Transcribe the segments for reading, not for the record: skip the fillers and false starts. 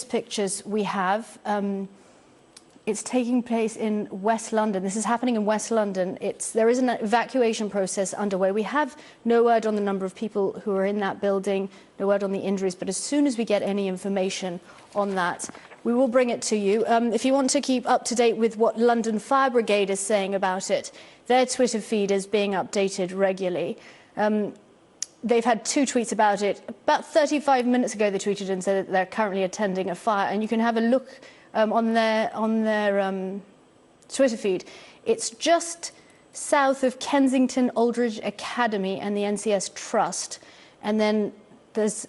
latest pictures we have, it's taking place in West London. This is happening in West London. There is an evacuation process underway. We have no word on the number of people who are in that building, no word on the injuries, but as soon as we get any information on that, we will bring it to you. If you want to keep up to date with what London Fire Brigade is saying about it, their Twitter feed is being updated regularly. They've had 2 tweets about it. About 35 minutes ago, they tweeted and said that they're currently attending a fire, and you can have a look on their Twitter feed. It's just south of Kensington Aldridge Academy and the NCS Trust, and then there's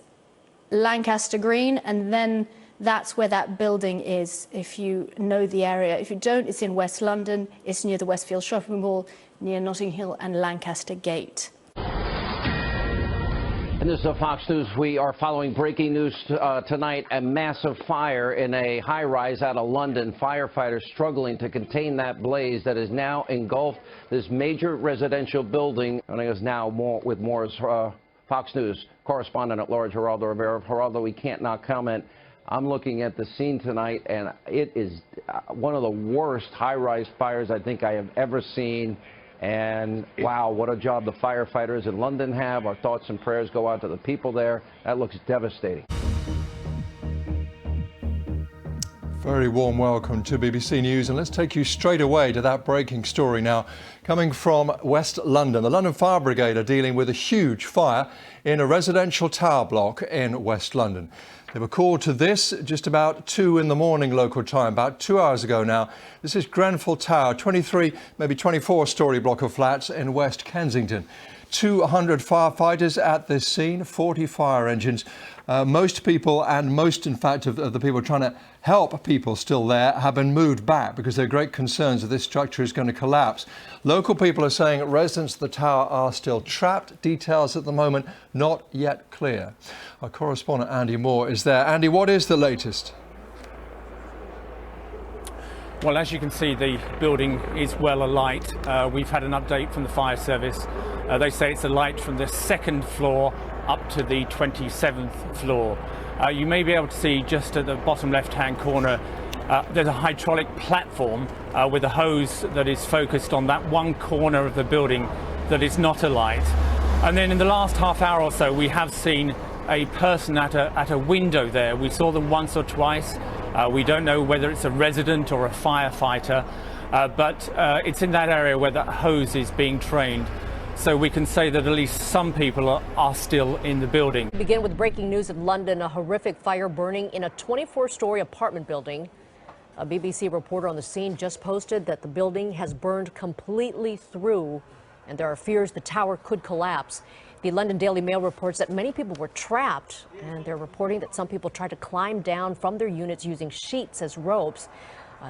Lancaster Green, and then that's where that building is, if you know the area. If you don't, it's in West London. It's near the Westfield Shopping Mall, near Notting Hill and Lancaster Gate. And this is Fox News. We are following breaking news tonight. A massive fire in a high-rise out of London. Firefighters struggling to contain that blaze that is now engulfed this major residential building. Joining us now with more is Fox News correspondent at large, Geraldo Rivera. Geraldo, we can't not comment. I'm looking at the scene tonight, and it is one of the worst high-rise fires I think I have ever seen. And wow, what a job the firefighters in London have. Our thoughts and prayers go out to the people there. That looks devastating. Very warm welcome to BBC News, and let's take you straight away to that breaking story now. Coming from West London, the London Fire Brigade are dealing with a huge fire in a residential tower block in West London. They were called to this just about 2 in the morning local time, about 2 hours ago now. This is Grenfell Tower, 23, maybe 24-storey block of flats in West Kensington. 200 firefighters at this scene, 40 fire engines. Most people, and most, in fact, of the people trying to help people still there, have been moved back because there are great concerns that this structure is going to collapse. Local people are saying residents of the tower are still trapped. Details at the moment not yet clear. Our correspondent Andy Moore is there. Andy, what is the latest? Well, as you can see, the building is well alight. We've had an update from the fire service. They say it's alight from the 2nd floor up to the 27th floor. You may be able to see just at the bottom left-hand corner, there's a hydraulic platform with a hose that is focused on that one corner of the building that is not alight. And then in the last half hour or so, we have seen a person at a window there. We saw them once or twice. We don't know whether it's a resident or a firefighter, but it's in that area where that hose is being trained. So we can say that at least some people are still in the building. We begin with breaking news in London, a horrific fire burning in a 24-story apartment building. A BBC reporter on the scene just posted that the building has burned completely through, and there are fears the tower could collapse. The London Daily Mail reports that many people were trapped, and they're reporting that some people tried to climb down from their units using sheets as ropes.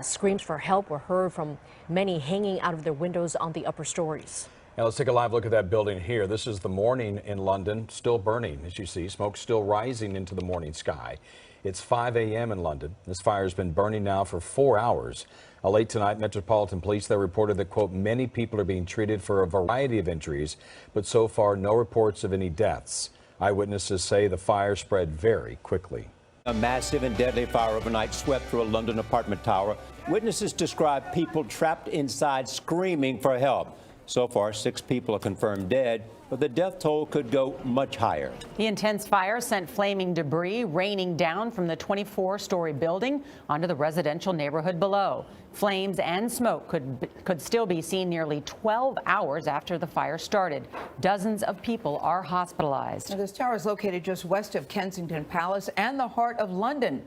Screams for help were heard from many hanging out of their windows on the upper stories. Now let's take a live look at that building here. This is the morning in London, still burning, as you see. Smoke still rising into the morning sky. It's 5 a.m. in London. This fire has been burning now for 4 hours. Late tonight, Metropolitan Police, they reported that, quote, many people are being treated for a variety of injuries, but so far no reports of any deaths. Eyewitnesses say the fire spread very quickly. A massive and deadly fire overnight swept through a London apartment tower. Witnesses describe people trapped inside screaming for help. So far, 6 people are confirmed dead, but the death toll could go much higher. The intense fire sent flaming debris raining down from the 24-story building onto the residential neighborhood below. Flames and smoke could still be seen nearly 12 hours after the fire started. Dozens of people are hospitalized. Now, this tower is located just west of Kensington Palace and the heart of London.